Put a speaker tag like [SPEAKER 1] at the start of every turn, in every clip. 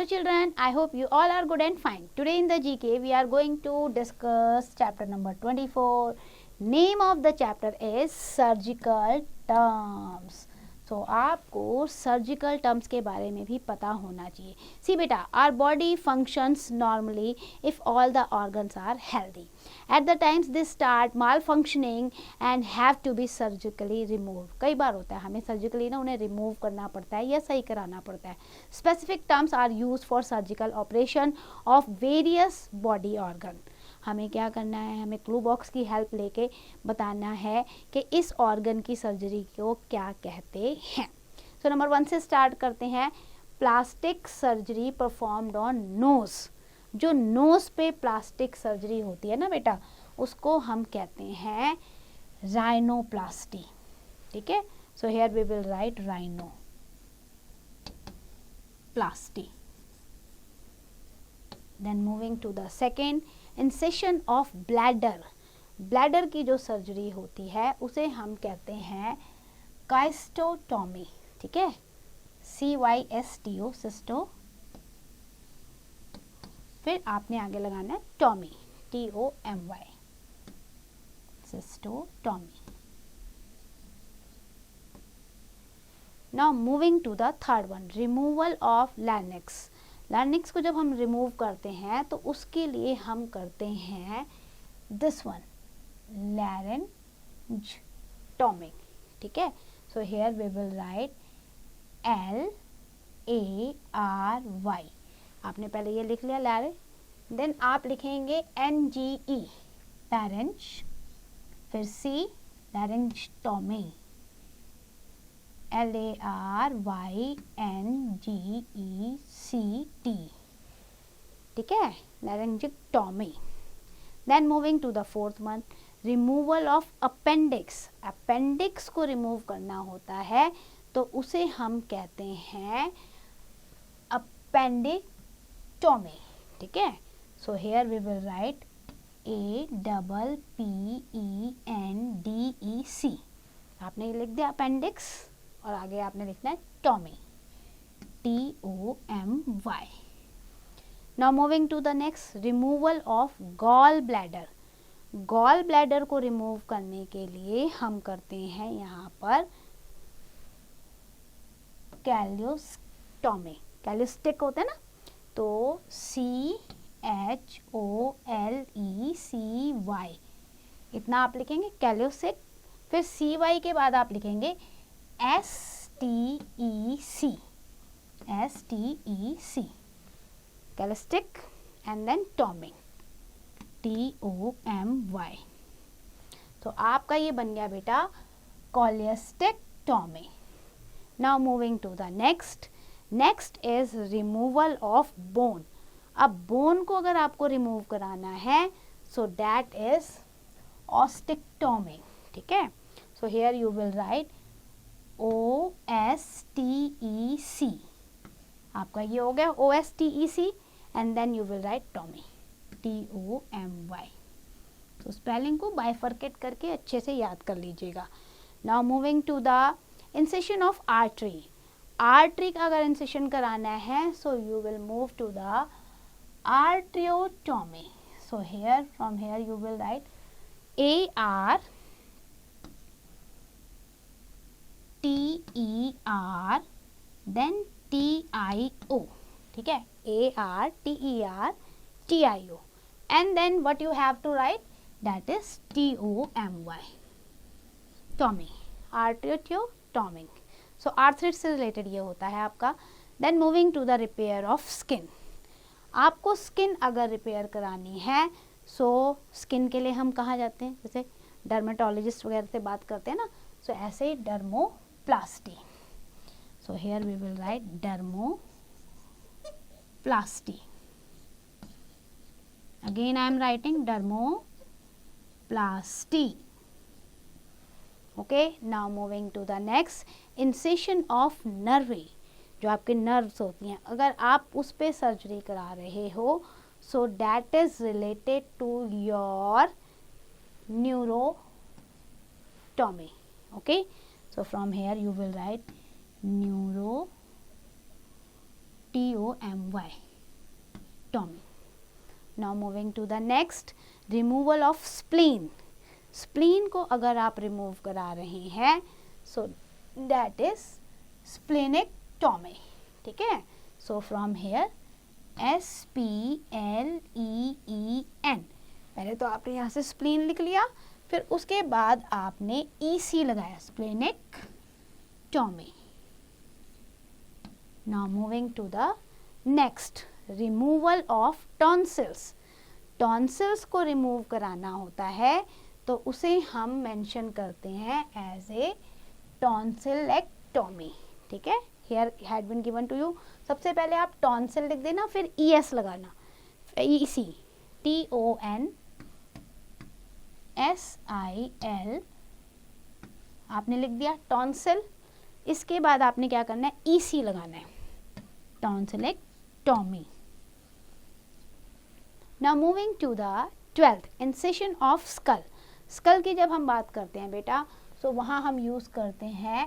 [SPEAKER 1] Hello children, I hope you all are good and fine. Today in the GK we are going to discuss chapter number 24. Name of the chapter is surgical terms. So आपको surgical terms के बारे में भी पता होना चाहिए. See बेटा, our body functions normally if all the organs are healthy. At the times they start malfunctioning and have to be surgically remove. कई बार होता है हमें सर्जिकली ना उन्हें रिमूव करना पड़ता है या सही कराना पड़ता है. Specific terms are use for surgical operation of various body organ. हमें क्या करना है, हमें क्लू बॉक्स की हेल्प लेके बताना है कि इस ऑर्गन की सर्जरी को क्या कहते हैं. सो नंबर 1 से स्टार्ट करते हैं. Plastic surgery performed on nose. जो नोज पे प्लास्टिक सर्जरी होती है ना बेटा, उसको हम कहते हैं राइनोप्लास्टी. ठीक है, so here we will write rhinoplasty. Then moving to the second, incision of bladder. Bladder की जो सर्जरी होती है उसे हम कहते हैं काइस्टोटॉमी. ठीक है, CYSTO सिस्टो, फिर आपने आगे लगाना है tomy, TOMY, cystotomy. Now moving to the third one, removal of larynx. Larynx को जब हम रिमूव करते हैं तो उसके लिए हम करते हैं दिस वन, लैरिंजटॉमी. ठीक है, so here we will write LARY. आपने पहले ये लिख लिया लैरिंज, देन आप लिखेंगे NGE लैरिंज, फिर C लैरिंजटॉमी, LARYNGECT. ठीक है, laryngectomy. Then moving to the fourth one, removal of appendix. Appendix को रिमूव करना होता है तो उसे हम कहते हैं अपेंडिक्टॉमी. ठीक है, so here we will write APPENDEC. आपने लिख दिया अपेंडिक्स और आगे आपने लिखना है tomy, TOMY. Now moving to the next, removal of gall bladder. Gall bladder को रिमूव करने के लिए हम करते हैं यहाँ पर कैलियोस्टॉमी. कैलियोस्टिक होता है ना, तो CHOLECY इतना आप लिखेंगे कैलियोस्टिक. फिर CY के बाद आप लिखेंगे STEC, कैलियोस्टिक एंड देन टॉमी, TOMY. तो आपका ये बन गया बेटा कॉलियोस्टेक्टॉमी. Now moving to the next. Next is removal of bone. अब बोन को अगर आपको रिमूव कराना है सो दैट इज ऑस्टेक्टॉमी. ठीक है, so here you will write OSTEC. आपका ये हो गया OSTEC and then you will write tomy, TOMY. तो स्पेलिंग को बाइफरकेट करके अच्छे से याद कर लीजिएगा. Now moving to the incision of artery. Artery का अगर इंसेशन कराना है so you will move to the arteriotomy. So here from here you will write ARTER then TIO. ठीक है, ARTERTIO and then what you have to write, that is TOMY, tomy, arteriotomy. So arthritis से related ये होता है आपका. Then moving to the repair of skin. आपको skin अगर repair करानी है सो स्किन के लिए हम कहाँ जाते हैं, जैसे डर्मेटोलॉजिस्ट वगैरह से बात करते हैं ना, सो ऐसे ही dermoplasty. So here we will write dermoplasty. Again I am writing dermoplasty. Okay, now moving to the next, incision of nerve. जो आपके नर्व्स होती हैं अगर आप उस पे सर्जरी करा रहे हो so that is related to your neurotomy. Okay, so from here you will write TOMY, Tommy. Now moving to the next, removal of spleen. Spleen को अगर आप रिमूव करा रहे हैं सो दैट इज स्प्लेनेक्टोमी, ठीक है. सो फ्रॉम हेयर SPLEEN, पहले तो आपने यहाँ से स्प्लीन लिख लिया, फिर उसके बाद आपने EC लगाया, splenectomy. Now moving to the next, removal of tonsils. Tonsils को रिमूव कराना होता है तो उसे हम मेंशन करते हैं एज ए टॉन्सिलेक्टोमी, ठीक है. Here had been given to you. सबसे पहले आप टॉन्सिल लिख देना, फिर ES लगाना, EC, TONSIL आपने लिख दिया टॉन्सिल. इसके बाद आपने क्या करना है, EC लगाना है, tonsillectomy. Now moving to the 12th, incision of skull. Skull की जब हम बात करते हैं बेटा, सो वहाँ हम यूज़ करते हैं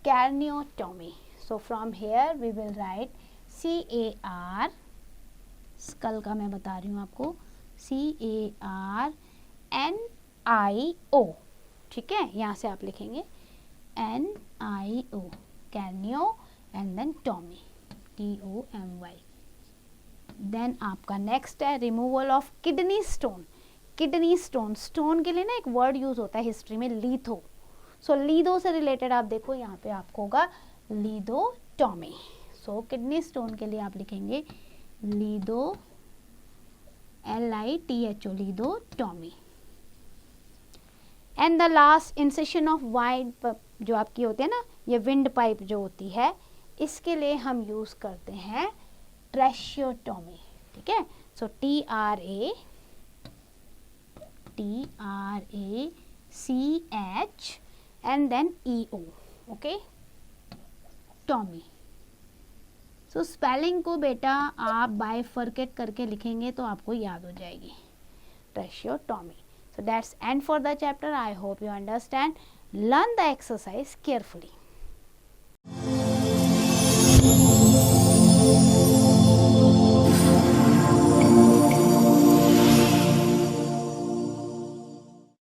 [SPEAKER 1] craniotomy. So from here we will write CAR, skull का मैं बता रही हूँ आपको, CARNIO, ठीक है. यहाँ से आप लिखेंगे NIO, cranio, and then tomy, TOMY. Then आपका नेक्स्ट है removal of kidney stone. Kidney stone, stone के लिए ना एक वर्ड यूज होता है हिस्ट्री में, लीथो. सो लीदो से रिलेटेड आप देखो यहाँ पे आपको होगा लीदोटोमी. सो किडनी स्टोन के लिए आप लिखेंगे litho, LITHO, lithotomy. And the last, incision of wide, जो आपकी होती है ना ये विंड पाइप जो होती है, इसके लिए हम यूज करते हैं ट्रेशियोटोमी, ठीक है. सो TRACH and then EO, okay, Tommy. So spelling को बेटा आप बाइफर्केट करके लिखेंगे तो आपको याद हो जाएगी, ट्रेशियोटोमी. So that's end for the chapter. I hope you understand. Learn the exercise carefully.